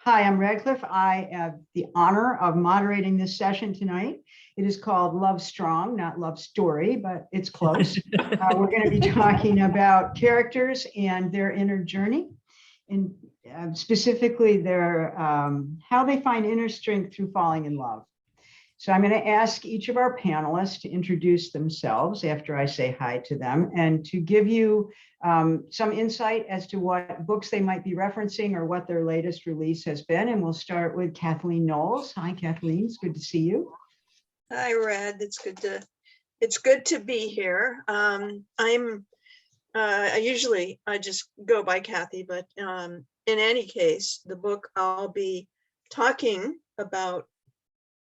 Hi, I'm Radclyffe. I have the honor of moderating this session tonight. It is called Love Strong, not Love Story, but it's close. We're going to be talking about characters and their inner journey, and specifically their how they find inner strength through falling in love. So I'm going to ask each of our panelists to introduce themselves after I say hi to them and to give you some insight as to what books they might be referencing or what their latest release has been. And we'll start with Kathleen Knowles. Hi, Kathleen. It's good to see you. Hi, Rad. It's good to be here. I just go by Kathy, but in any case, the book I'll be talking about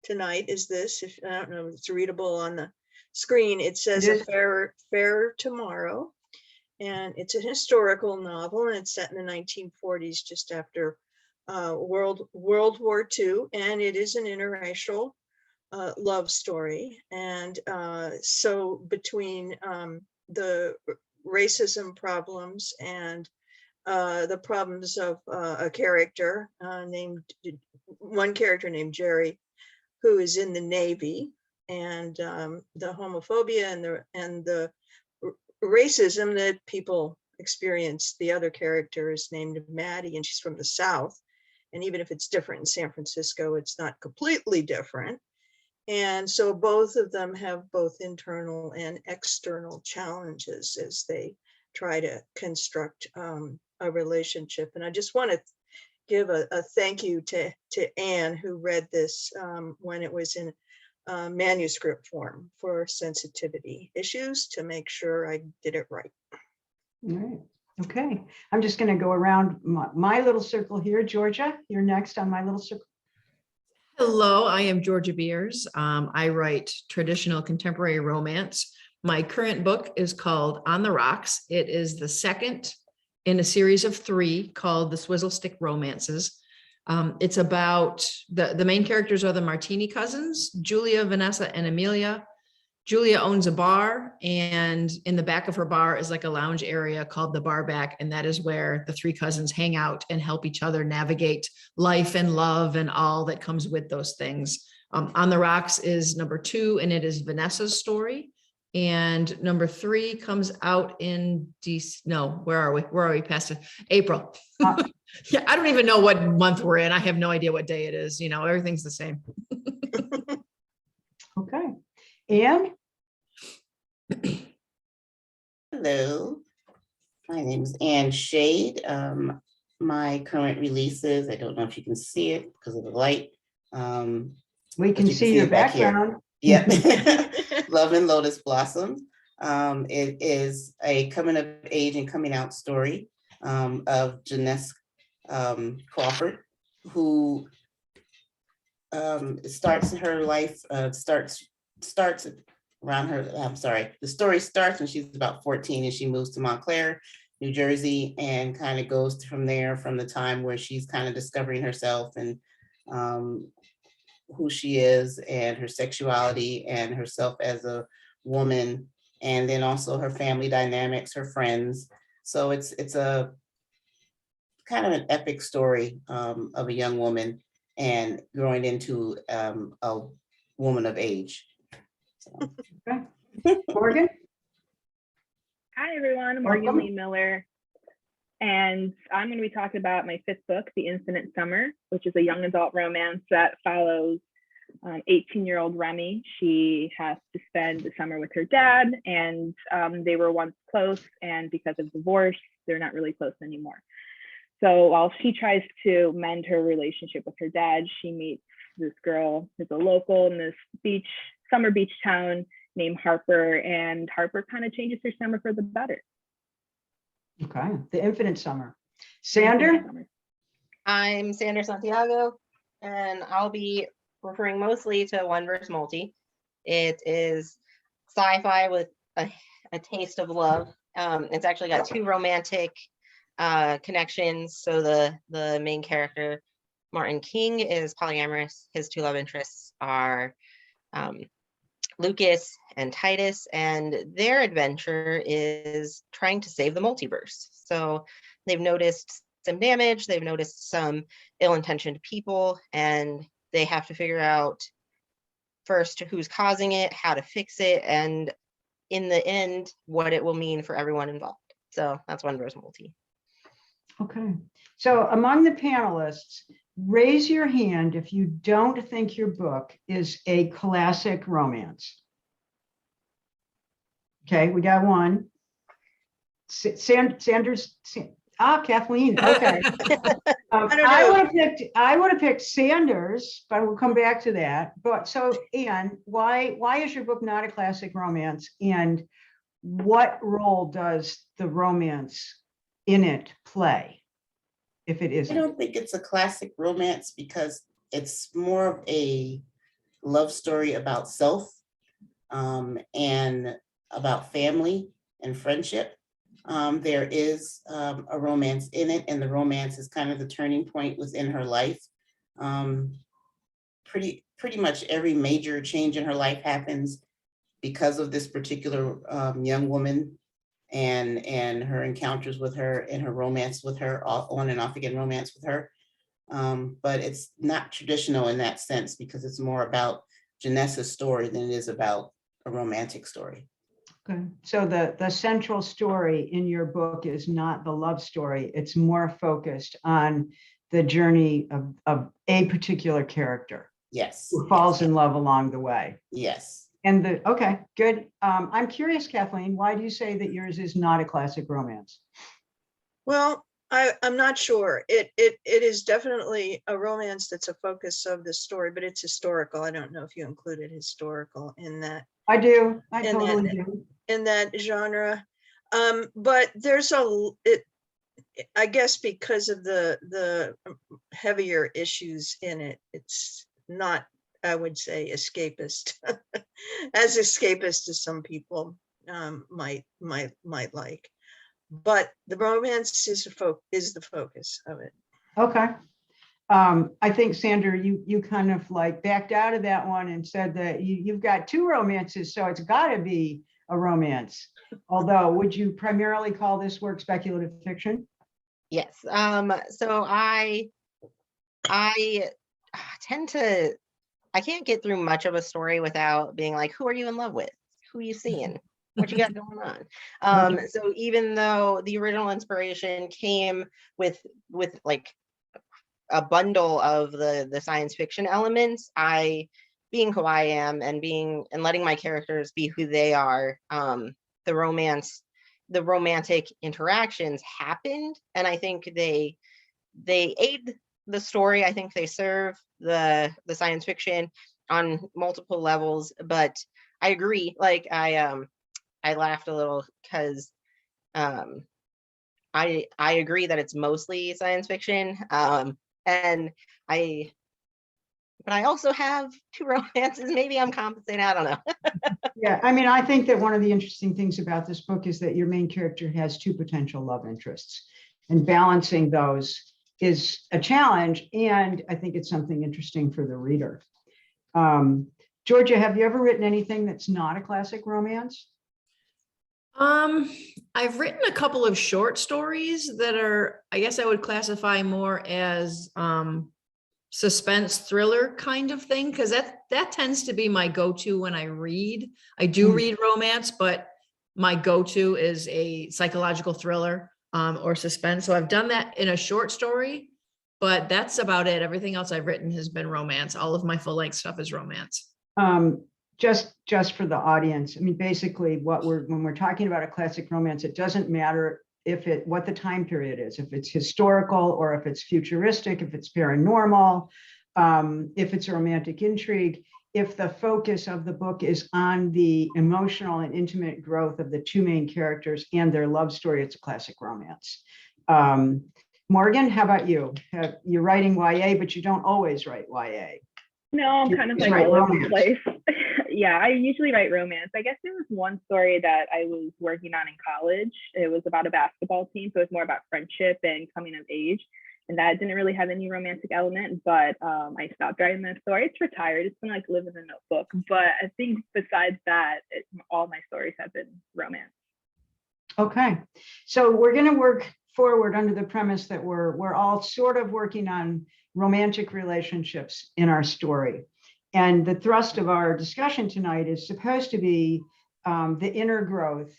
tonight is this. If I don't know if it's readable on the screen, it says A Fairer Tomorrow, and it's a historical novel, and it's set in the 1940s, just after World War II, and it is an interracial love story. And so between the racism problems and the problems of a character one character named Jerry, who is in the Navy, and the homophobia and the racism that people experience. The other character is named Maddie, and she's from the South. And even if it's different in San Francisco, it's not completely different. And so both of them have both internal and external challenges as they try to construct a relationship. And I just want to give a thank you to Anne, who read this when it was in manuscript form for sensitivity issues, to make sure I did it right. All right. Okay. I'm just going to go around my little circle here. Georgia, you're next on my little circle. Hello, I am Georgia Beers. I write traditional contemporary romance. My current book is called On the Rocks. It is the second in a series of 3 called The Swizzle Stick Romances. It's about the main characters are the Martini cousins, Julia, Vanessa, and Amelia. Julia owns a bar, and in the back of her bar is like a lounge area called the Bar Back, and that is where the 3 cousins hang out and help each other navigate life and love and all that comes with those things. On the Rocks is number 2, and it is Vanessa's story. And number 3 comes out in where are we past it? April. Yeah, I don't even know what month we're in. I have no idea what day it is. You know, everything's the same. Okay. Anne? Hello, my name is Anne Shade. My current releases, I don't know if you can see it because of the light. We can see your background. Yep. Love and Lotus Blossoms. It is a coming of age and coming out story of Janice Crawford, who starts her life, starts around her, the story starts when she's about 14 and she moves to Montclair, New Jersey, and kind of goes from there, from the time where she's kind of discovering herself and who she is and her sexuality and herself as a woman, and then also her family dynamics, her friends. So it's a kind of an epic story of a young woman and growing into a woman of age. So. Okay. Morgan? Hi, everyone. I'm Morgan Lee Miller. And I'm going to be talking about my 5th book, The Infinite Summer, which is a young adult romance that follows 18-year-old Remy. She has to spend the summer with her dad, and they were once close, and because of divorce, they're not really close anymore. So while she tries to mend her relationship with her dad, she meets this girl who's a local in this summer beach town named Harper, and Harper kind of changes her summer for the better. Okay, The Infinite Summer. Sander? I'm Sander Santiago, and I'll be referring mostly to One Verse Multi. It is sci-fi with a taste of love. It's actually got 2 romantic connections. So the main character, Martin King, is polyamorous. His 2 love interests are Lucas and Titus, and their adventure is trying to save the multiverse. So they've noticed some damage, they've noticed some ill-intentioned people, and they have to figure out first who's causing it, how to fix it, and in the end, what it will mean for everyone involved. So that's One Verse Multi. Okay, so among the panelists, raise your hand if you don't think your book is a classic romance. Okay, we got one. Sanders, Kathleen, okay. don't I know. would have picked Sanders, but we'll come back to that. But so, Anne, why is your book not a classic romance? And what role does the romance in it play, if it I isn't? don't think it's a classic romance because it's more of a love story about self, and about family and friendship. There is a romance in it, and the romance is kind of the turning point within her life. Pretty much every major change in her life happens because of this particular young woman and her encounters with her and her romance with her, on and off again romance with her. But it's not traditional in that sense because it's more about Janessa's story than it is about a romantic story. Okay, so the central story in your book is not the love story. It's more focused on the journey of a particular character Yes. who falls in love along the way. Yes. And okay, good. I'm curious, Kathleen, why do you say that yours is not a classic romance? Well, I'm not sure. It is definitely a romance that's a focus of the story, but it's historical. I don't know if you included historical in that. I do. I And totally then- do. In that genre. But there's I guess because of the heavier issues in it, it's not, I would say, escapist, as escapist as some people might like. But the romance is the focus of it. Okay. I think, Sandra, you kind of like backed out of that one and said that you've got two romances, so it's got to be a romance. Although, would you primarily call this work speculative fiction? Yes. So I tend to, I can't get through much of a story without being like, who are you in love with? Who are you seeing? What you got going on? So even though the original inspiration came with like a bundle of the science fiction elements, being who I am and letting my characters be who they are, the romantic interactions happened, and I think they aid the story. I think they serve the science fiction on multiple levels. But I agree. Like I laughed a little because I agree that it's mostly science fiction. But I also have two romances. Maybe I'm compensating. I don't know. Yeah, I mean, I think that one of the interesting things about this book is that your main character has two potential love interests, and balancing those is a challenge. And I think it's something interesting for the reader. Georgia, have you ever written anything that's not a classic romance? I've written a couple of short stories that are, I guess I would classify more as suspense thriller kind of thing, because that tends to be my go-to when I read. I do read romance, but my go-to is a psychological thriller or suspense. So I've done that in a short story, but that's about it. Everything else I've written has been romance. All of my full-length stuff is romance. Just for the audience, I mean, basically when we're talking about a classic romance, it doesn't matter what the time period is, if it's historical or if it's futuristic, if it's paranormal, if it's a romantic intrigue. If the focus of the book is on the emotional and intimate growth of the two main characters and their love story, it's a classic romance. Morgan, how about you? You're writing YA, but you don't always write YA. No, I'm kind of like all over the place. Yeah, I usually write romance. I guess there was one story that I was working on in college. It was about a basketball team, so it's more about friendship and coming of age. And that didn't really have any romantic element, but I stopped writing that story. It's retired. It's been like living in a notebook. But I think besides that, all my stories have been romance. Okay, so we're going to work forward under the premise that we're all sort of working on romantic relationships in our story. And the thrust of our discussion tonight is supposed to be the inner growth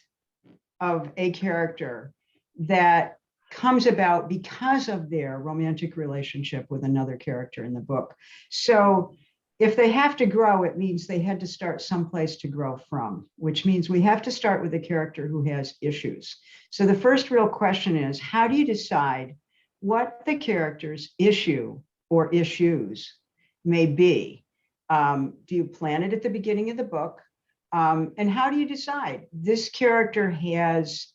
of a character that comes about because of their romantic relationship with another character in the book. So if they have to grow, it means they had to start someplace to grow from, which means we have to start with a character who has issues. So the first real question is, how do you decide what the character's issue or issues may be? Do you plan it at the beginning of the book? And how do you decide this character has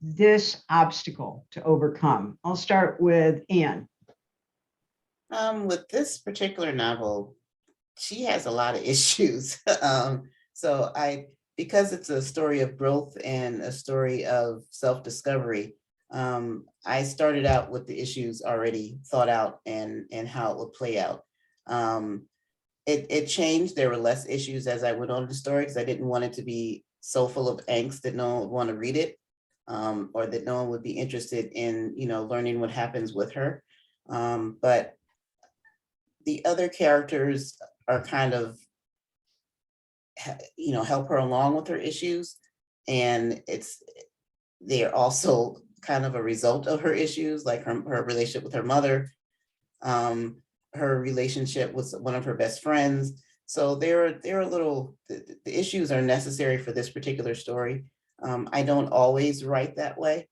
this obstacle to overcome? I'll start with Anne. With this particular novel, she has a lot of issues. Because it's a story of growth and a story of self-discovery, I started out with the issues already thought out and how it would play out. It changed. There were less issues as I went on the story because I didn't want it to be so full of angst that no one would want to read it, or that no one would be interested in, learning what happens with her. But the other characters are kind of, help her along with her issues. And they're also kind of a result of her issues, like her relationship with her mother, her relationship with one of her best friends. So they're a little, the issues are necessary for this particular story. I don't always write that way.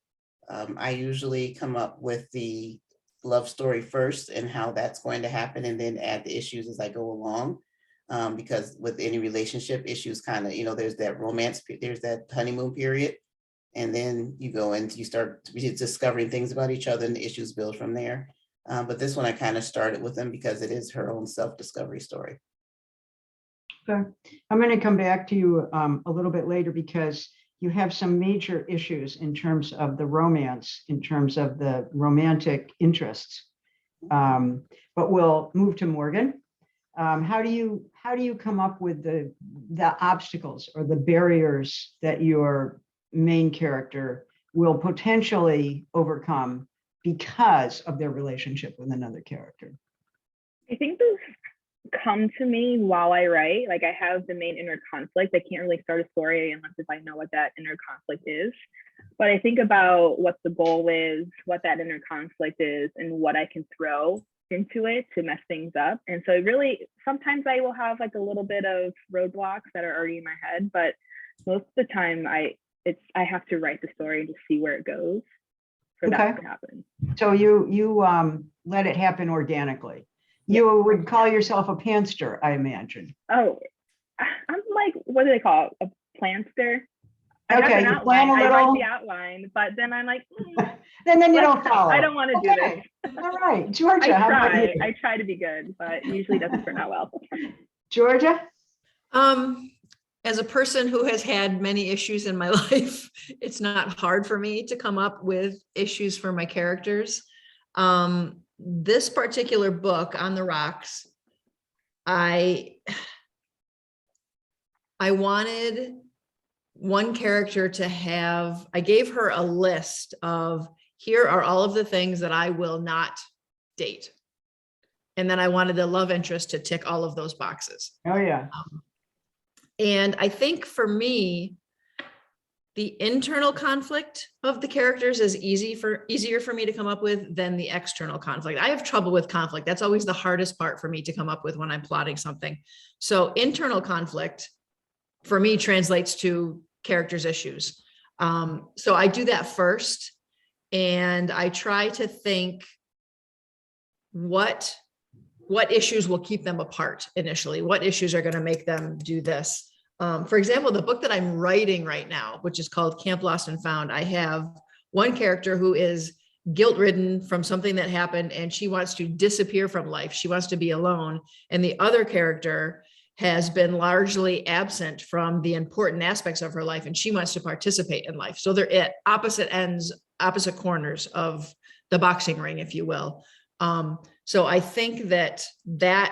I usually come up with the love story first and how that's going to happen, and then add the issues as I go along. Because with any relationship, issues kind of, there's that romance, there's that honeymoon period. And then you go and you start discovering things about each other and the issues build from there. But this one I kind of started with them because it is her own self-discovery story. Okay. I'm going to come back to you a little bit later because you have some major issues in terms of the romance, in terms of the romantic interests. But we'll move to Morgan. How do you come up with the obstacles or the barriers that your main character will potentially overcome because of their relationship with another character? I think those come to me while I write. Like, I have the main inner conflict. I can't really start a story unless if I know what that inner conflict is. But I think about what the goal is, what that inner conflict is, and what I can throw into it to mess things up. And so really, sometimes I will have like a little bit of roadblocks that are already in my head, but most of the time I have to write the story and just see where it goes for that to happen. So you let it happen organically. You would call yourself a panster, I imagine. Oh, I'm like, what do they call it? A planster? Okay, you plan a little. I write the outline, but then I'm like, then you don't follow. I don't want to do this. All right, Georgia. I try to be good, but usually doesn't turn out well. Georgia? As a person who has had many issues in my life, it's not hard for me to come up with issues for my characters. This particular book, On the Rocks, I wanted one character to have, I gave her a list of, here are all of the things that I will not date. And then I wanted the love interest to tick all of those boxes. Oh, yeah. And I think for me, the internal conflict of the characters is easier for me to come up with than the external conflict. I have trouble with conflict. That's always the hardest part for me to come up with when I'm plotting something. So internal conflict for me translates to characters' issues. So I do that first, and I try to think what issues will keep them apart initially. What issues are going to make them do this? For example, the book that I'm writing right now, which is called Camp Lost and Found, I have one character who is guilt-ridden from something that happened, and she wants to disappear from life. She wants to be alone. And the other character has been largely absent from the important aspects of her life, and she wants to participate in life. So they're at opposite ends, opposite corners of the boxing ring, if you will. So I think that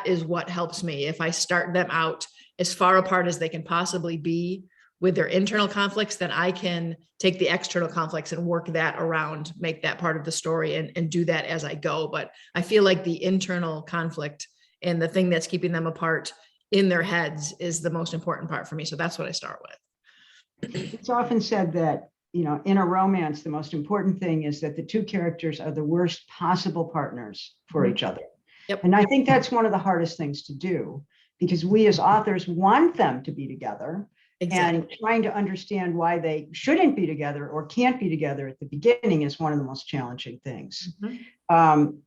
is what helps me. If I start them out as far apart as they can possibly be, with their internal conflicts, then I can take the external conflicts and work that around, make that part of the story and do that as I go. But I feel like the internal conflict and the thing that's keeping them apart in their heads is the most important part for me. So that's what I start with. It's often said that, you know, in a romance, the most important thing is that the two characters are the worst possible partners for each other. Yep. And I think that's one of the hardest things to do, because we as authors want them to be together. Exactly. And trying to understand why they shouldn't be together or can't be together at the beginning is one of the most challenging things.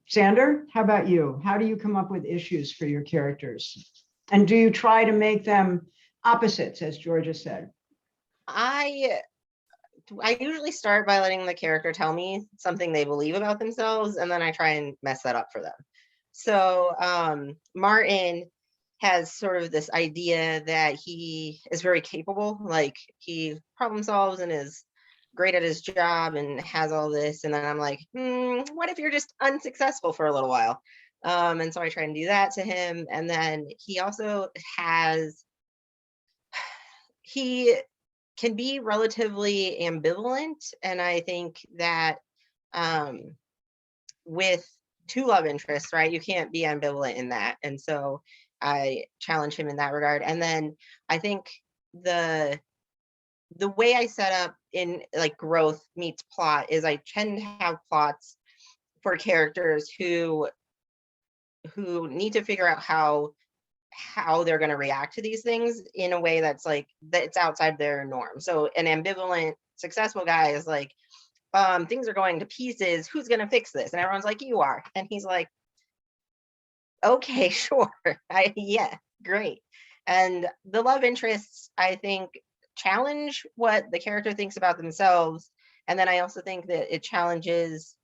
Sander, how about you? How do you come up with issues for your characters? And do you try to make them opposites, as Georgia said? I usually start by letting the character tell me something they believe about themselves, and then I try and mess that up for them. So Martin has sort of this idea that he is very capable, like he problem solves and is great at his job and has all this. And then I'm like, what if you're just unsuccessful for a little while? And so I try and do that to him. And then he also he can be relatively ambivalent. And I think that with two love interests, right, you can't be ambivalent in that. And so I challenge him in that regard. And then I think the way I set up in like growth meets plot is I tend to have plots for characters who need to figure out how they're going to react to these things in a way that's like that's outside their norm. So an ambivalent successful guy is like, things are going to pieces, who's going to fix this? And everyone's like, you are. And he's like, okay, sure. Yeah, great. And the love interests, I think, challenge what the character thinks about themselves. And then I also think that it challenges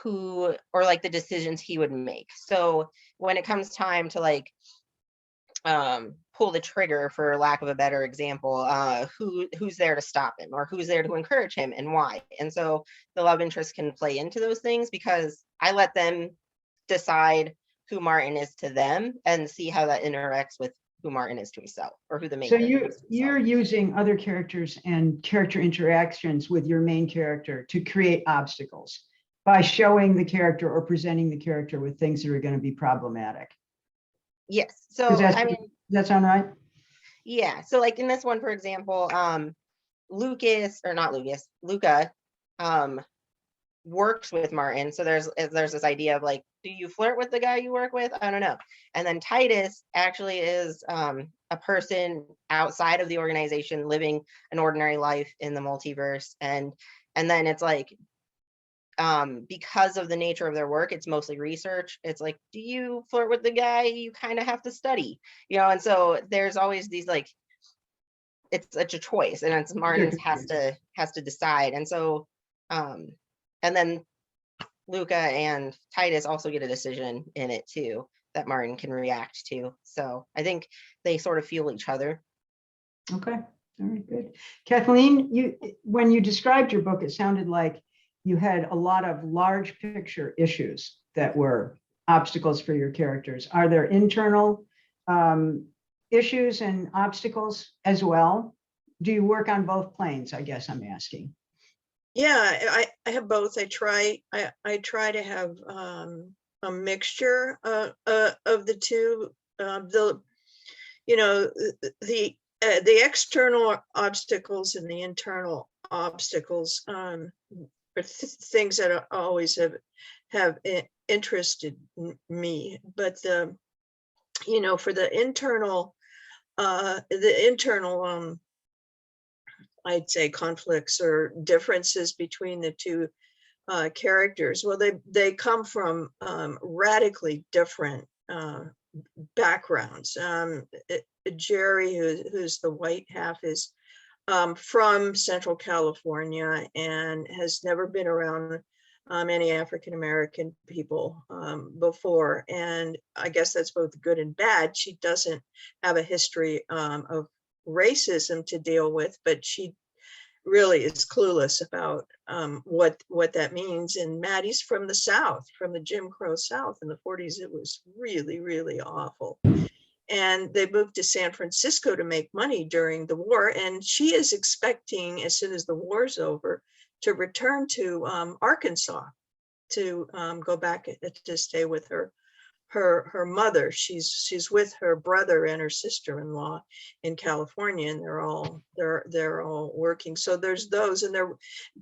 who, or like the decisions he would make. So when it comes time to like pull the trigger, for lack of a better example, who's there to stop him, or who's there to encourage him, and why? And so the love interest can play into those things, because I let them decide who Martin is to them and see how that interacts with who Martin is to himself, or who the main So character is to you're himself. using other characters and character interactions with your main character to create obstacles by showing the character or presenting the character with things that are going to be problematic. Yes. So I mean, does that sound right? yeah. So like in this one, for example, Luca works with Martin. So there's this idea of like, do you flirt with the guy you work with? I don't know. And then Titus actually is a person outside of the organization living an ordinary life in the multiverse. And then it's like, because of the nature of their work, it's mostly research. It's like, do you flirt with the guy you kind of have to study, you know? And so there's always these like, it's such a choice, and it's Martin's has to decide. And so and then Luca and Titus also get a decision in it too that Martin can react to. So I think they sort of feel each other. Okay, all right, good. Kathleen, when you described your book, it sounded like you had a lot of large picture issues that were obstacles for your characters. Are there internal issues and obstacles as well? Do you work on both planes, I guess I'm asking? Yeah, I have both. I try to have a mixture of the two. The external obstacles and the internal obstacles are things that always have interested me. But for the internal I'd say conflicts or differences between the two characters. Well, they come from radically different backgrounds. Jerry, who's the white half, is from Central California and has never been around any African-American people before. And I guess that's both good and bad. She doesn't have a history of racism to deal with, but she really is clueless about what that means. And Maddie's from the South, from the Jim Crow South in the 40s. It was really, really awful. and they moved to San Francisco to make money during the war. And she is expecting, as soon as the war's over, to return to Arkansas to go back to stay with her mother. She's with her brother and her sister-in-law in California, and they're all working. So there's those, and they're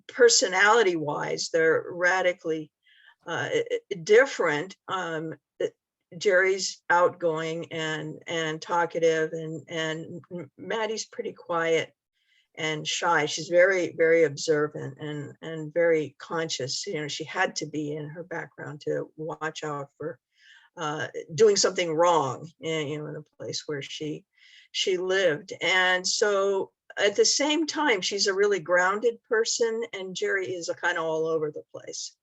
personality wise, they're radically different. Jerry's outgoing and talkative, and Maddie's pretty quiet and shy. She's very, very observant and very conscious. You know, she had to be in her background to watch out for doing something wrong, you know, in a place where she lived. And so at the same time, she's a really grounded person, and Jerry is a kind of all over the place.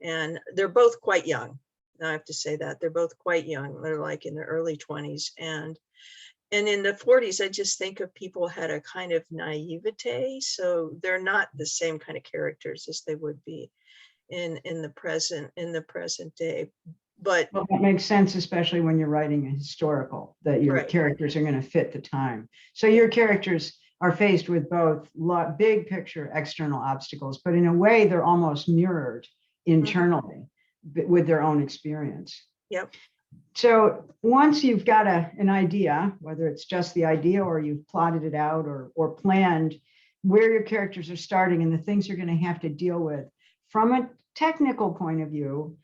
And they're both quite young. I have to say that they're both quite young. They're like in their early 20s, and in the 40s, I just think of people had a kind of naivete. So they're not the same kind of characters as they would be in the present day. But Well, that makes sense, especially when you're writing a historical, that your Right. characters are going to fit the time. So your characters are faced with both big picture external obstacles, but in a way they're almost mirrored internally with their own experience. Yep. So once you've got an idea, whether it's just the idea or you've plotted it out or planned where your characters are starting and the things you're going to have to deal with, from a technical point of view,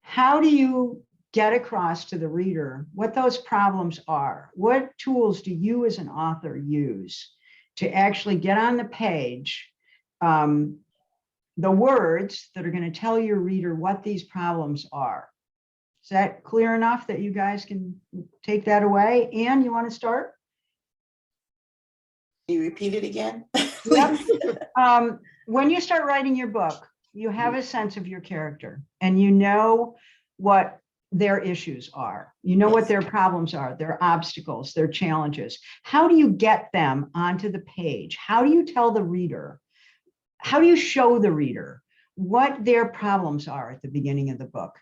how do you get across to the reader what those problems are? What tools do you as an author use to actually get on the page the words that are going to tell your reader what these problems are? Is that clear enough that you guys can take that away? Anne, you want to start? Can you repeat it again? Yep. When you start writing your book, you have a sense of your character and you know what their issues are. You know what Yes. their problems are, their obstacles, their challenges. How do you get them onto the page? How do you tell the reader? How do you show the reader what their problems are at the beginning of the book?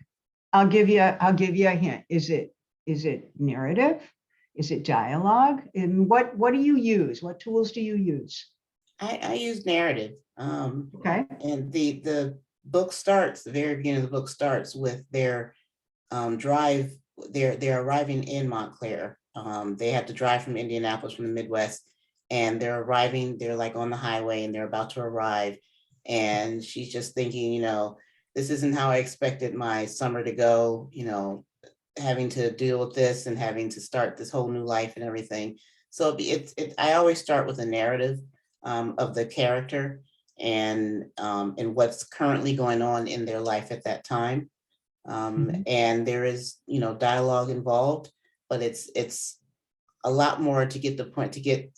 I'll give you a hint. Is it narrative? Is it dialogue? And what do you use? What tools do you use? I use narrative. Okay. And the book starts, the very beginning of the book starts with their drive. They're arriving in Montclair. They have to drive from Indianapolis, from the Midwest, and they're arriving, they're like on the highway and they're about to arrive. And she's just thinking, you know, this isn't how I expected my summer to go, you know, having to deal with this and having to start this whole new life and everything. So I always start with a narrative of the character and what's currently going on in their life at that time. And there is, you know, dialogue involved, but it's a lot more to get the point, to get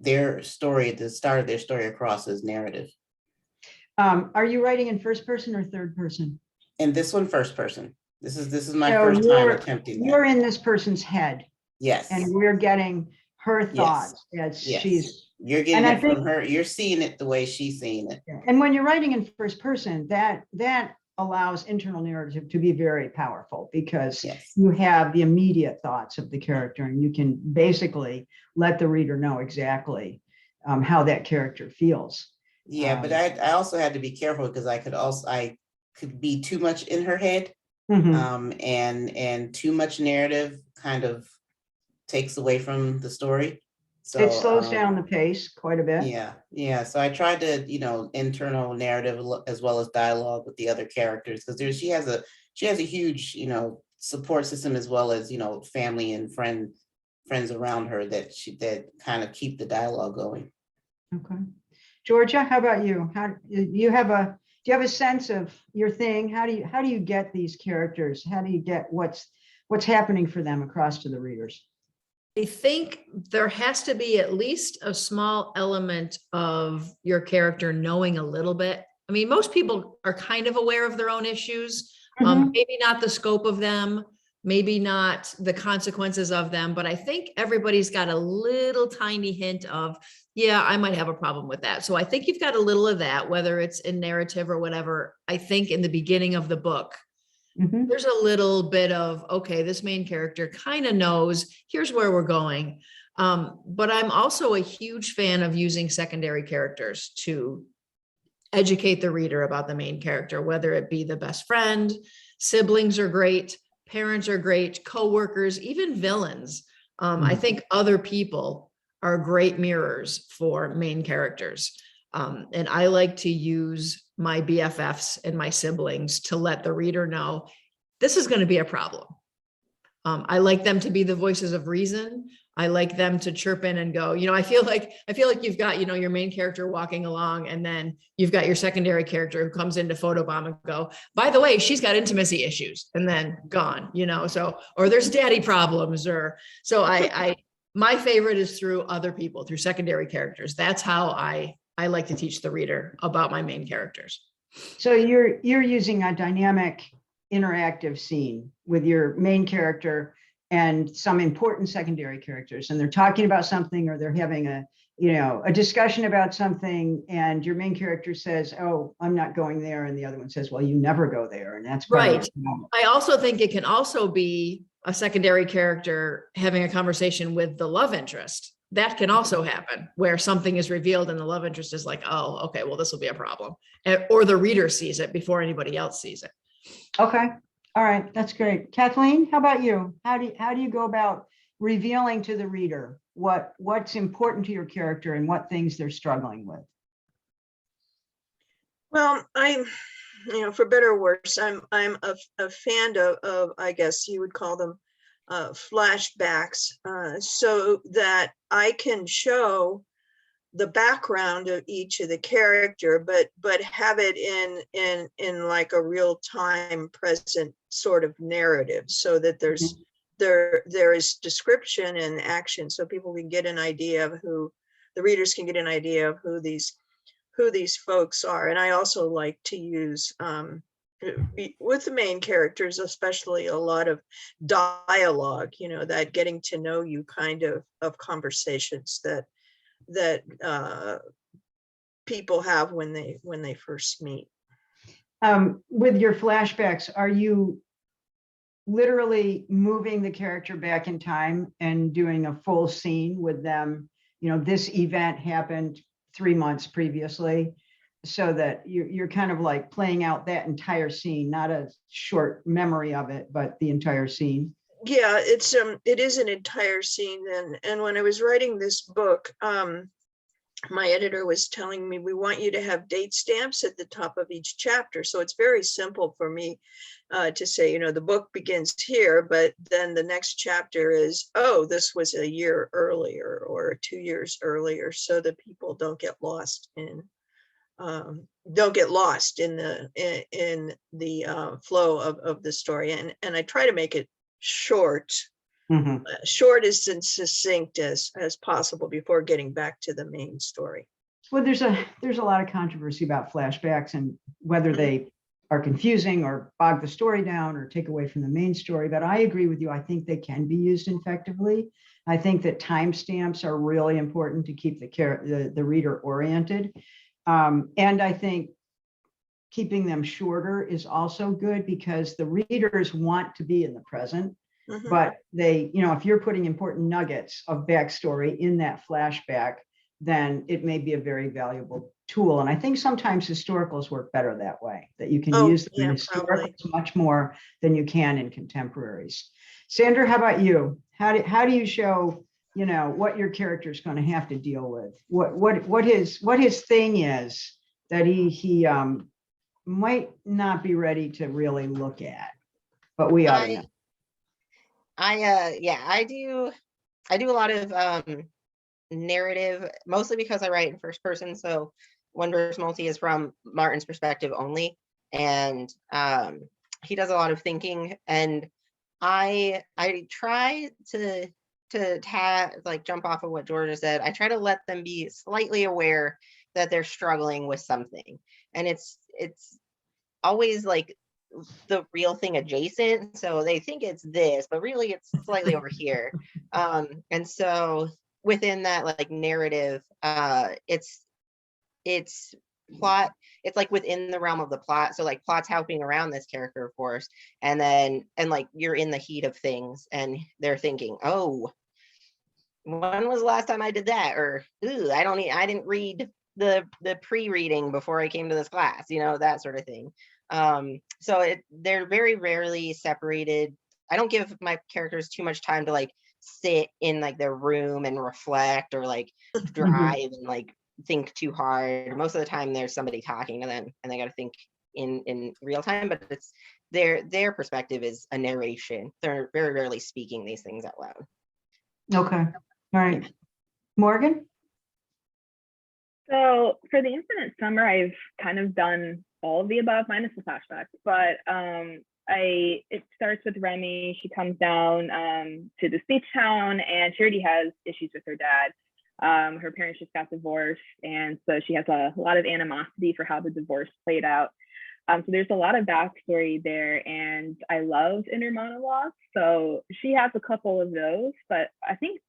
their story, the start of their story across as narrative. Are you writing in first person or third person? And this one, first person. This is my So first time attempting You're that. in this person's head Yes. and we're getting her thoughts as Yes. she's. You're getting and I it from think- her. You're seeing it the way she's seeing it. And when you're writing in first person, that allows internal narrative to be very powerful because Yes. you have the immediate thoughts of the character and you can basically let the reader know exactly how that character feels. Yeah, but I also had to be careful because I could be too much in her head, and too much narrative kind of takes away from the story. So it slows down the pace quite a bit. Yeah. So I tried to, you know, internal narrative as well as dialogue with the other characters because she has a huge, you know, support system as well as, you know, family and friends around her that kind of keep the dialogue going. Okay. Georgia, how about you? Do you have a sense of your thing? How do you get these characters? How do you get what's happening for them across to the readers? I think there has to be at least a small element of your character knowing a little bit. I mean, most people are kind of aware of their own issues, maybe not the scope of them, maybe not the consequences of them, but I think everybody's got a little tiny hint of, yeah, I might have a problem with that. So I think you've got a little of that, whether it's in narrative or whatever. I think in the beginning of the book, Mhm. there's a little bit of, okay, this main character kind of knows, here's where we're going. But I'm also a huge fan of using secondary characters to educate the reader about the main character, whether it be the best friend, siblings are great, parents are great, coworkers, even villains. I think other people are great mirrors for main characters. And I like to use my BFFs and my siblings to let the reader know this is going to be a problem. I like them to be the voices of reason. I like them to chirp in and go, I feel like you've got, your main character walking along, and then you've got your secondary character who comes into photobomb and go, by the way, she's got intimacy issues, and then gone, or there's daddy problems, my favorite is through other people, through secondary characters. That's how I like to teach the reader about my main characters. So you're using a dynamic interactive scene with your main character and some important secondary characters, and they're talking about something, or they're having a discussion about something, and your main character says, oh, I'm not going there, and the other one says, well, you never go there, and that's right. I also think it can also be a secondary character having a conversation with the love interest. That can also happen, where something is revealed and the love interest is like, oh, okay, well, this will be a problem, or the reader sees it before anybody else sees it. Okay. All right. That's great. Kathleen, how about you? How do you go about revealing to the reader what's important to your character and what things they're struggling with? Well, for better or worse, I'm a fan of, I guess you would call them flashbacks, so that I can show the background of each of the character, but have it in like a real time present sort of narrative, so that there is description and action, so people can get an idea of the readers can get an idea of who these folks are. And I also like to use with the main characters, especially, a lot of dialogue, that getting to know you kind of conversations that people have when they first meet. With your flashbacks, are you literally moving the character back in time and doing a full scene with them? This event happened 3 months previously, so that you're kind of like playing out that entire scene, not a short memory of it, but the entire scene. Yeah, it is an entire scene. And when I was writing this book, my editor was telling me, we want you to have date stamps at the top of each chapter. So it's very simple for me to say, the book begins here, but then the next chapter is, oh, this was a year earlier or 2 years earlier, so that people don't get lost in the flow of the story. And I try to make it short. Short as succinct as possible before getting back to the main story. Well, there's a lot of controversy about flashbacks and whether they are confusing or bog the story down or take away from the main story. But I agree with you. I think they can be used effectively. I think that timestamps are really important to keep the reader oriented. And I think keeping them shorter is also good, because the readers want to be in the present. But they, if you're putting important nuggets of backstory in that flashback, then it may be a very valuable tool. And I think sometimes historicals work better that way, that you can use them in historicals much more than you can in contemporaries. Sandra, how about you? How do you show, what your character is going to have to deal with? What his thing is that he might not be ready to really look at, but we ought to know. I do a lot of narrative, mostly because I write in first person. So One Verse Multi is from Martin's perspective only, and he does a lot of thinking. And I try to jump off of what Georgia said. I try to let them be slightly aware that they're struggling with something, and it's always like the real thing adjacent, so they think it's this, but really it's slightly over here. And so within that narrative, it's plot, it's like within the realm of the plot. So like plot's helping around this character, of course. And then, and like you're in the heat of things and they're thinking, oh, when was the last time I did that? Or, ooh, I didn't read the pre-reading before I came to this class, you know, that sort of thing. So they're very rarely separated. I don't give my characters too much time to like sit in like their room and reflect or like drive and like think too hard. Most of the time there's somebody talking to them and they got to think in real time, but it's their perspective is a narration. They're very rarely speaking these things out loud. Okay, all right. Morgan? So for the Infinite Summer, I've kind of done all of the above minus the flashbacks, but it starts with Remy. She comes down to this beach town and she already has issues with her dad. Her parents just got divorced, and so she has a lot of animosity for how the divorce played out. So there's a lot of backstory there, and I love inner monologues. So she has a couple of those, but I think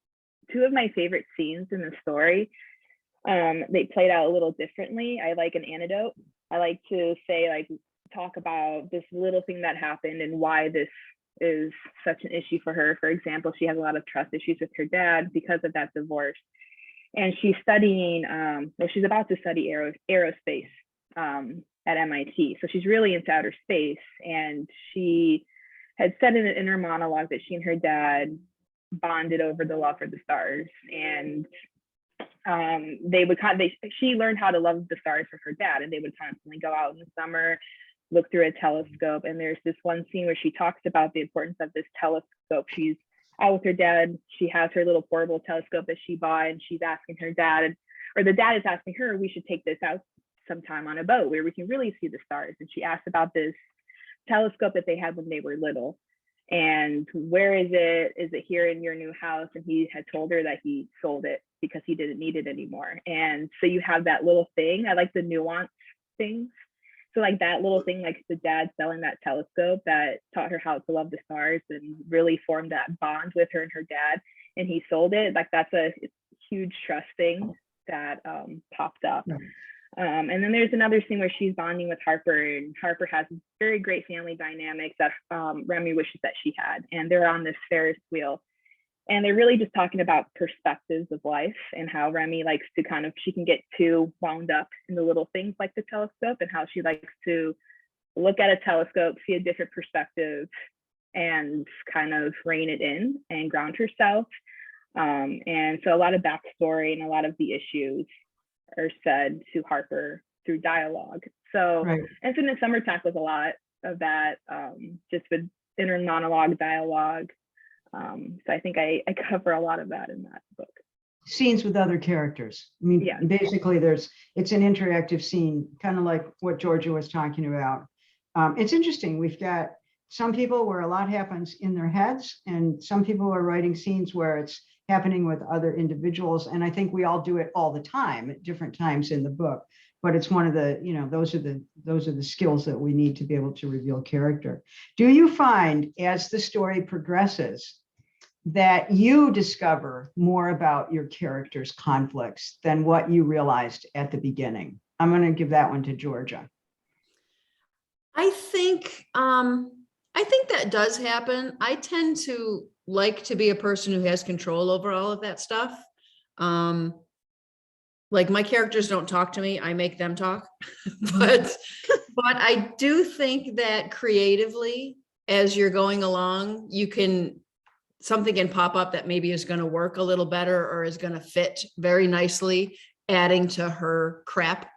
two of my favorite scenes in the story, they played out a little differently. I like an anecdote. I like to say, like, talk about this little thing that happened and why this is such an issue for her. For example, she has a lot of trust issues with her dad because of that divorce. And she's studying, she's about to study aerospace at MIT. So she's really into outer space. And she had said in an inner monologue that she and her dad bonded over the love for the stars. And she learned how to love the stars from her dad, and they would constantly go out in the summer, look through a telescope. And there's this one scene where she talks about the importance of this telescope. She's out with her dad. She has her little portable telescope that she bought, and she's asking her dad, or the dad is asking her, we should take this out sometime on a boat where we can really see the stars. And she asked about this telescope that they had when they were little. And where is it? Is it here in your new house? And he had told her that he sold it because he didn't need it anymore. And so you have that little thing. I like the nuance things. So like that little thing, like the dad selling that telescope that taught her how to love the stars and really formed that bond with her and her dad, and he sold it. Like that's a huge trust thing that popped up. Right. And then there's another scene where she's bonding with Harper, and Harper has very great family dynamics that Remy wishes that she had. And they're on this Ferris wheel, and they're really just talking about perspectives of life and how Remy likes to she can get too wound up in the little things like the telescope, and how she likes to look at a telescope, see a different perspective, and kind of rein it in and ground herself. And so a lot of backstory and a lot of the issues are said to Harper through dialogue. So Right. Infinite Summer tackles a lot of that, just with inner monologue dialogue. So I think I cover a lot of that in that book. Scenes with other characters. I mean, Yeah. basically it's an interactive scene, kind of like what Georgia was talking about. It's interesting. We've got some people where a lot happens in their heads, and some people are writing scenes where it's happening with other individuals. And I think we all do it all the time at different times in the book. But it's one of the, those are the skills that we need to be able to reveal character. Do you find as the story progresses that you discover more about your character's conflicts than what you realized at the beginning? I'm going to give that one to Georgia. I think that does happen. I tend to like to be a person who has control over all of that stuff. Like my characters don't talk to me, I make them talk. but I do think that creatively, as you're going along, something can pop up that maybe is going to work a little better or is going to fit very nicely, adding to her crap.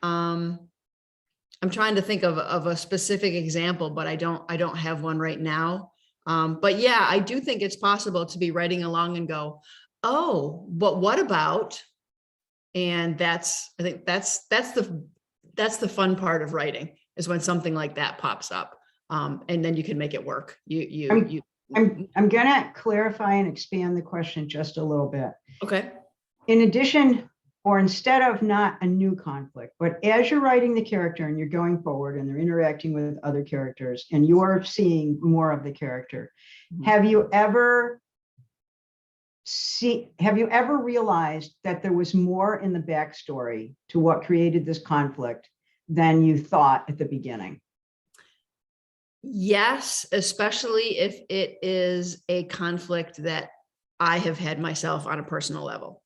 I'm trying to think of a specific example, but I don't have one right now. But yeah, I do think it's possible to be writing along and go, oh, but what about? And I think that's the fun part of writing, is when something like that pops up, and then you can make it work. I'm gonna clarify and expand the question just a little bit. Okay. In addition, or instead of not a new conflict, but as you're writing the character and you're going forward and they're interacting with other characters and you're seeing more of the character, have you ever have you ever realized that there was more in the backstory to what created this conflict than you thought at the beginning? Yes, especially if it is a conflict that I have had myself on a personal level.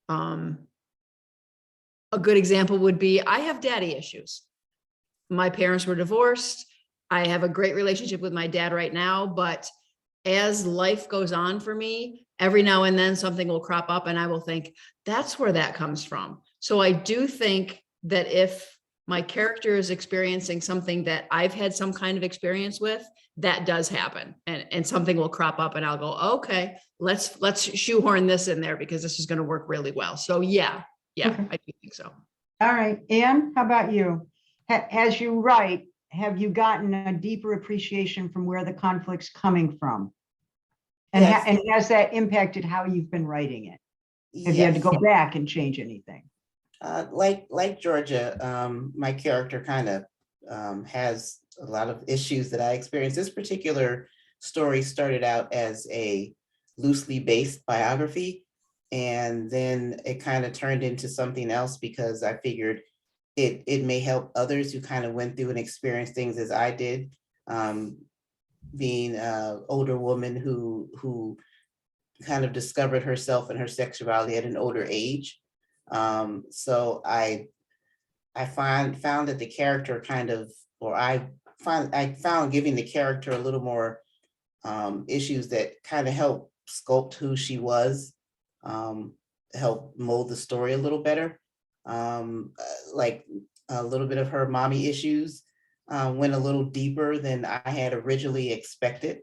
A good example would be, I have daddy issues. My parents were divorced. I have a great relationship with my dad right now, but as life goes on for me, every now and then something will crop up and I will think, that's where that comes from. So I do think that if my character is experiencing something that I've had some kind of experience with, that does happen. And something will crop up and I'll go, okay, let's shoehorn this in there because this is going to work really well. So yeah, Okay. I do think so. All right, Anne, how about you? As you write, have you gotten a deeper appreciation from where the conflict's coming from? And, Yes. and has that impacted how you've been writing it? Have you had to Yes. go back and change anything? Like Georgia, my character kind of has a lot of issues that I experienced. This particular story started out as a loosely based biography, and then it kind of turned into something else because I figured it may help others who kind of went through and experienced things as I did, being an older woman who kind of discovered herself and her sexuality at an older age. So I found that the character kind of, or I found giving the character a little more issues that kind of help sculpt who she was, help mold the story a little better. Like a little bit of her mommy issues went a little deeper than I had originally expected.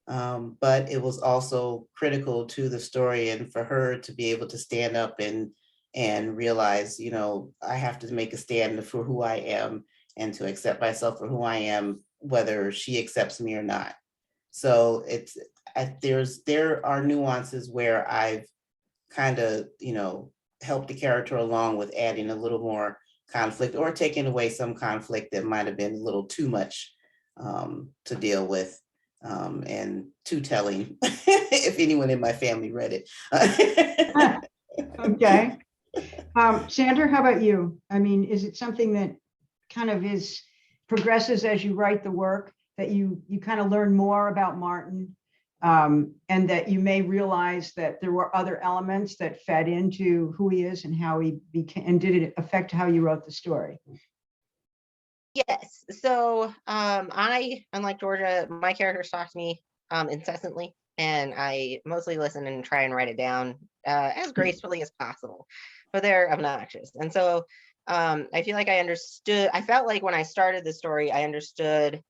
But it was also critical to the story and for her to be able to stand up and realize, you know, I have to make a stand for who I am and to accept myself for who I am, whether she accepts me or not. So there are nuances where I've kind of, you know, helped the character along with adding a little more conflict or taking away some conflict that might have been a little too much to deal with. And too telling if anyone in my family read it. Okay. Sandra, how about you? I mean, is it something that kind of progresses as you write the work, that you kind of learn more about Martin, and that you may realize that there were other elements that fed into who he is and how he became, and did it affect how you wrote the story? Yes. So I, unlike Georgia, my characters talk to me incessantly, and I mostly listen and try and write it down as gracefully as possible, but they're obnoxious. And so I feel like I felt like when I started the story, I understood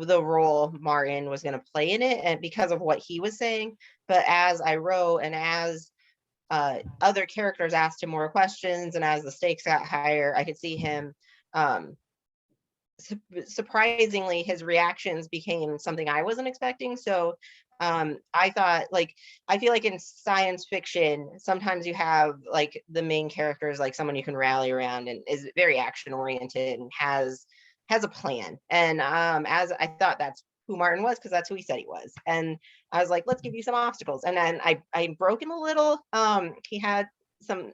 the role Martin was going to play in it, and because of what he was saying. But as I wrote and as other characters asked him more questions and as the stakes got higher, I could see him surprisingly, his reactions became something I wasn't expecting. So I thought, like, I feel like in science fiction, sometimes you have like the main character is like someone you can rally around and is very action oriented and has a plan. And as I thought that's who Martin was, because that's who he said he was. And I was like, let's give you some obstacles. And then I broke him a little. He had some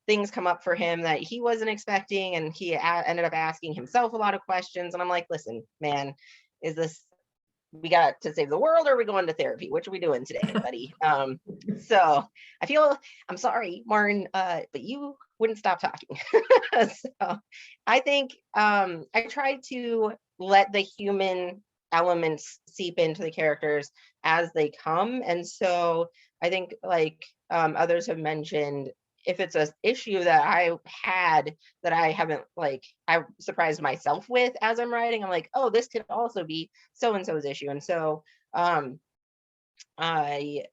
things come up for him that he wasn't expecting, and he ended up asking himself a lot of questions. And I'm like, listen, man, is this, we got to save the world, or are we going to therapy? Which are we doing today, buddy? So I feel, I'm sorry, Martin, but you wouldn't stop talking. So I think I tried to let the human elements seep into the characters as they come. And so I think, like others have mentioned, if it's an issue that I had that I haven't, like, I surprised myself with as I'm writing, I'm like, oh, this could also be so-and-so's issue. And so I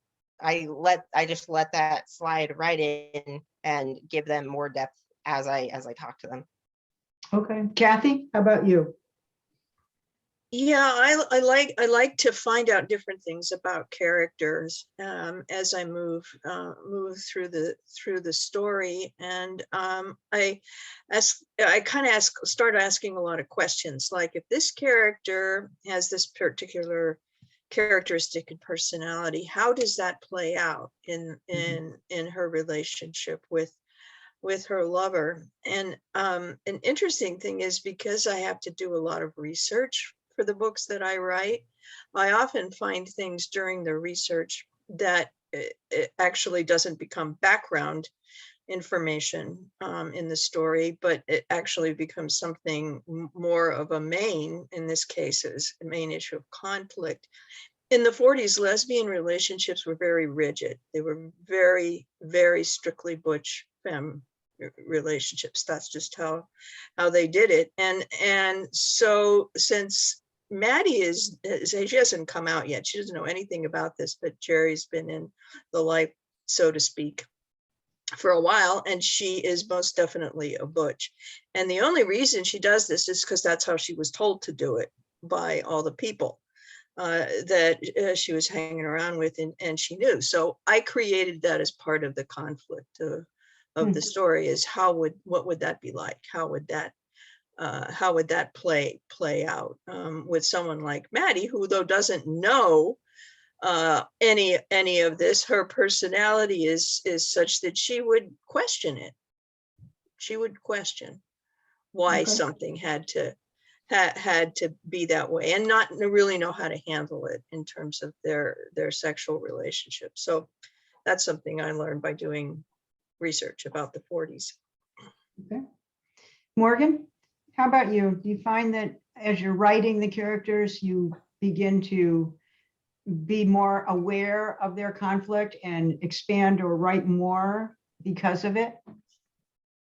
just let that slide right in and give them more depth as I talk to them. Okay. Kathy, how about you? Yeah, I like to find out different things about characters as I move through the story, and I kind of start asking a lot of questions, like if this character has this particular characteristic and personality. How does that play out in her relationship with her lover? And an interesting thing is, because I have to do a lot of research for the books that I write, I often find things during the research that it actually doesn't become background information in the story, but it actually becomes something more of a main, in this case, is a main issue of conflict. In the 40s, lesbian relationships were very rigid. They were very, very strictly butch femme relationships. That's just how they did it. And so since Maddie she hasn't come out yet, she doesn't know anything about this, but Jerry's been in the life, so to speak, for a while, and she is most definitely a butch. And the only reason she does this is because that's how she was told to do it by all the people that she was hanging around with, and she knew. So I created that as part of the conflict of the story, is what would that be like? How would that play out with someone like Maddie, who though doesn't know any of this, her personality is such that she would question it. She would question why something had to be that way, and not really know how to handle it in terms of their sexual relationship. So that's something I learned by doing research about the 40s. Okay. Morgan, how about you? Do you find that as you're writing the characters, you begin to be more aware of their conflict and expand or write more because of it?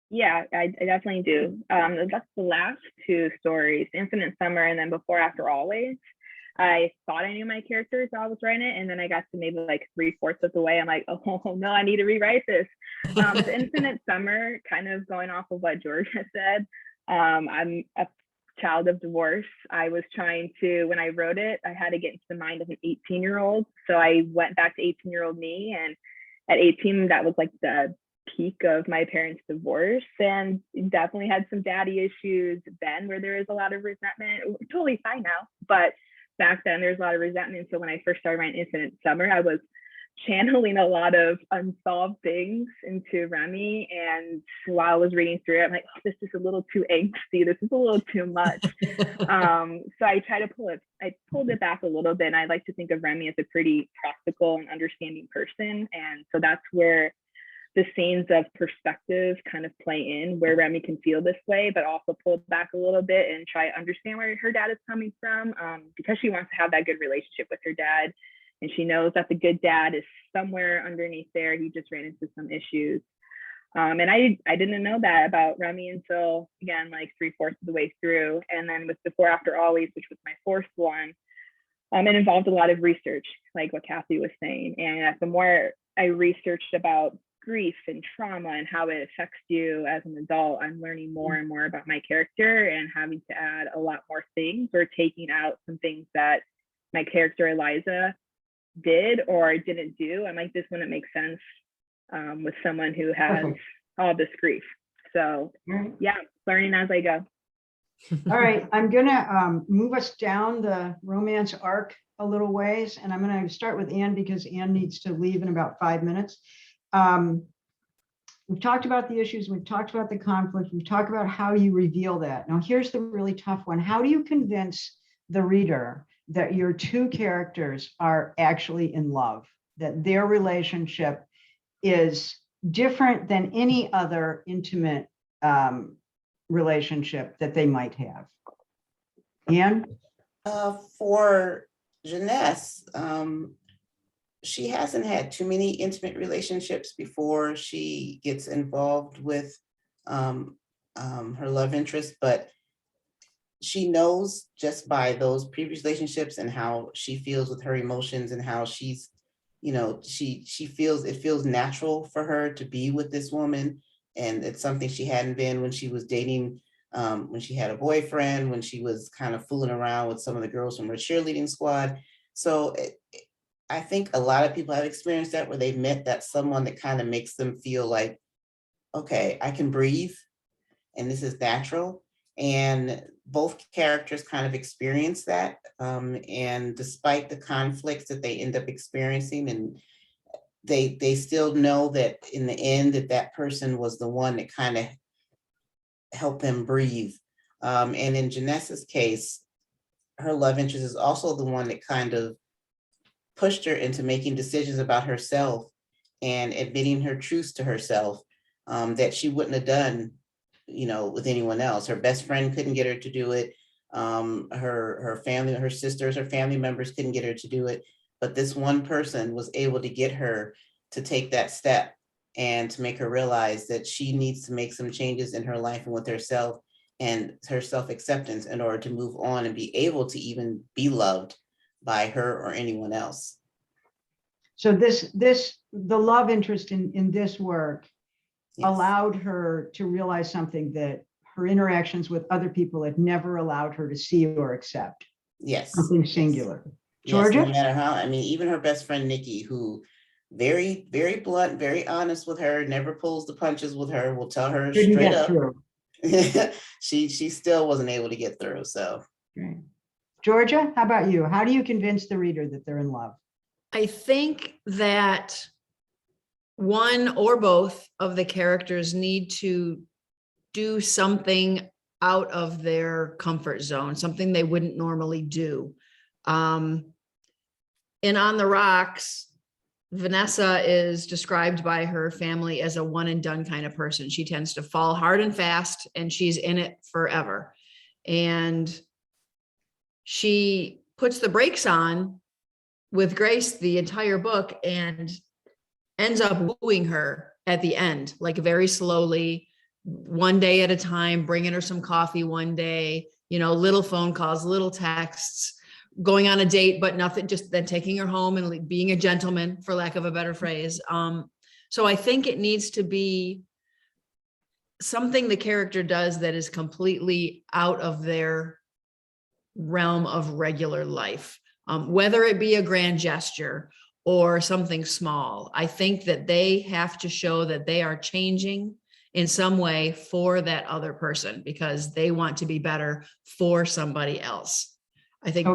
Yeah, I definitely do. That's the last two stories, Infinite Summer and then Before After Always. I thought I knew my characters while I was writing it, and then I got to maybe like 3/4 of the way. I'm like, oh no, I need to rewrite this. The Infinite Summer, kind of going off of what George has said, I'm a child of divorce. I was trying to, when I wrote it, I had to get into the mind of an 18-year-old. So I went back to 18-year-old me, and at 18, that was like the peak of my parents' divorce, and definitely had some daddy issues then, where there is a lot of resentment. We're totally fine now, but back then there's a lot of resentment. So when I first started writing Infinite Summer, I was channeling a lot of unsolved things into Remy, and while I was reading through it, I'm like, oh, this is a little too angsty, this is a little too much. So I try to pulled it back a little bit, and I like to think of Remy as a pretty practical and understanding person, and so that's where the scenes of perspective kind of play in, where Remy can feel this way, but also pull back a little bit and try to understand where her dad is coming from, because she wants to have that good relationship with her dad. And she knows that the good dad is somewhere underneath there. He just ran into some issues. And I didn't know that about Remy until, again, like 3/4 of the way through. And then with Before After Always, which was my fourth one, it involved a lot of research, like what Kathy was saying. And the more I researched about grief and trauma and how it affects you as an adult, I'm learning more and more about my character and having to add a lot more things, or taking out some things that my character Eliza did or didn't do. I'm like, this wouldn't make sense with someone who has all this grief. So yeah, learning as I go. All right, I'm gonna move us down the romance arc a little ways, and I'm gonna start with Anne because Anne needs to leave in about 5 minutes. We've talked about the issues, we've talked about the conflict, we've talked about how you reveal that. Now here's the really tough one. How do you convince the reader that your two characters are actually in love, that their relationship is different than any other intimate relationship that they might have? Anne? For Jeunesse, she hasn't had too many intimate relationships before she gets involved with her love interest, but she knows just by those previous relationships and how she feels with her emotions and how she's, she feels, it feels natural for her to be with this woman. And it's something she hadn't been when she was dating, when she had a boyfriend, when she was kind of fooling around with some of the girls from her cheerleading squad. So I think a lot of people have experienced that, where they've met that someone that kind of makes them feel like, okay, I can breathe and this is natural. And both characters kind of experience that. And despite the conflicts that they end up experiencing, and they still know that in the end that person was the one that kind of helped them breathe. And in Janessa's case, her love interest is also the one that kind of pushed her into making decisions about herself and admitting her truths to herself, that she wouldn't have done, with anyone else. Her best friend couldn't get her to do it. Her family, her sisters, her family members couldn't get her to do it. But this one person was able to get her to take that step and to make her realize that she needs to make some changes in her life and with herself and her self-acceptance in order to move on and be able to even be loved by her or anyone else. So the love interest in this work Yes. allowed her to realize something that her interactions with other people had never allowed her to see or accept. Yes. Something singular. Yes, Georgia? no matter how, even her best friend, Nikki, who very, very blunt, very honest with her, never pulls the punches with her, will tell her Couldn't straight get up. through. She still wasn't able to get through, so. Right. Georgia, how about you? How do you convince the reader that they're in love? I think that one or both of the characters need to do something out of their comfort zone, something they wouldn't normally do. In On the Rocks, Vanessa is described by her family as a one and done kind of person. She tends to fall hard and fast, and she's in it forever. And she puts the brakes on with Grace the entire book and ends up wooing her at the end, like very slowly, one day at a time, bringing her some coffee one day, little phone calls, little texts, going on a date, but nothing, just then taking her home and being a gentleman, for lack of a better phrase. So I think it needs to be something the character does that is completely out of their realm of regular life, whether it be a grand gesture or something small. I think that they have to show that they are changing in some way for that other person because they want to be better for somebody else. I think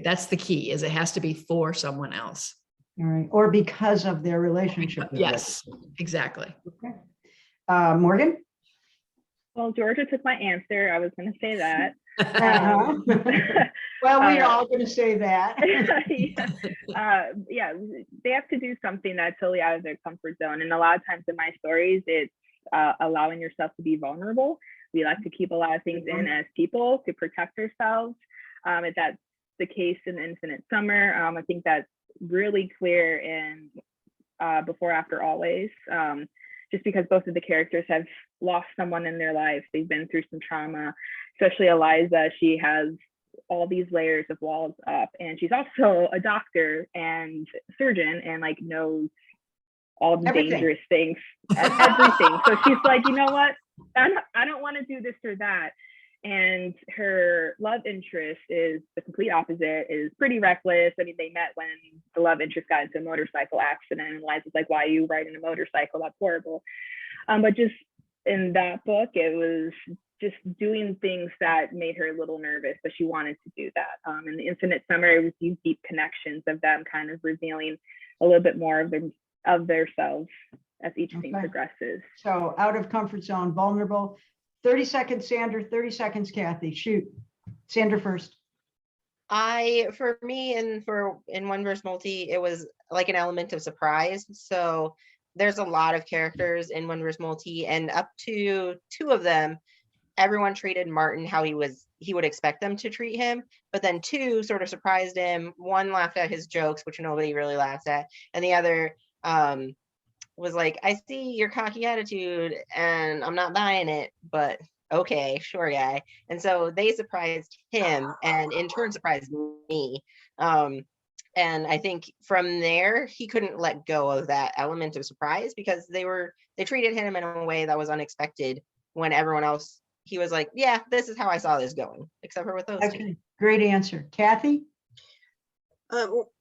that's the key, is it has to be for someone else. All right. Or because of their relationship. With Yes, exactly. Okay. Morgan? Well, Georgia took my answer. I was going to say that. Well, we're all going to say that. Yeah, they have to do something that's totally out of their comfort zone. And a lot of times in my stories, it's allowing yourself to be vulnerable. We like to keep a lot of things in as people to protect ourselves. If that's the case in Infinite Summer, I think that's really clear in Before, After, Always. Just because both of the characters have lost someone in their life. They've been through some trauma, especially Eliza. She has all these layers of walls up, and she's also a doctor and surgeon and knows all the dangerous things, everything. So she's like, you know what? I don't want to do this or that. And her love interest is the complete opposite, is pretty reckless. I mean, they met when the love interest got into a motorcycle accident, and Liza's like, why are you riding a motorcycle? That's horrible. But just in that book, it was just doing things that made her a little nervous, but she wanted to do that. In the Infinite Summer, it was these deep connections of them kind of revealing a little bit more of themselves as each scene progresses. So out of comfort zone, vulnerable. 30 seconds, Sandra, 30 seconds, Kathy. Shoot. Sandra first. For me, in One Verse Multi, it was like an element of surprise. So there's a lot of characters in One Verse Multi, and up to 2 of them, everyone treated Martin how he would expect them to treat him. But then 2 sort of surprised him. 1 laughed at his jokes, which nobody really laughs at, and the other was like, I see your cocky attitude and I'm not buying it, but okay, sure, guy. And so they surprised him and in turn surprised me. And I think from there, he couldn't let go of that element of surprise because they treated him in a way that was unexpected when everyone else, he was like, yeah, this is how I saw this going, except for with those 2. Great answer. Kathy?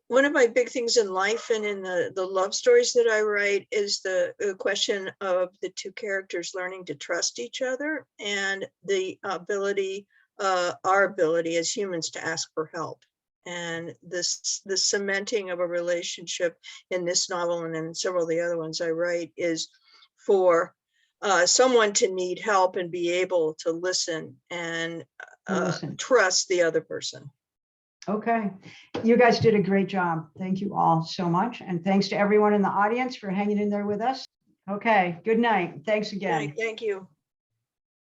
one of my big things in life and in the love stories that I write is the question of the two characters learning to trust each other and the ability, our ability as humans to ask for help. And the cementing of a relationship in this novel and in several of the other ones I write is for someone to need help and be able to listen and Listen. trust the other person. Okay, you guys did a great job. Thank you all so much. And thanks to everyone in the audience for hanging in there with us. Okay, good night. Thanks again. Thank you.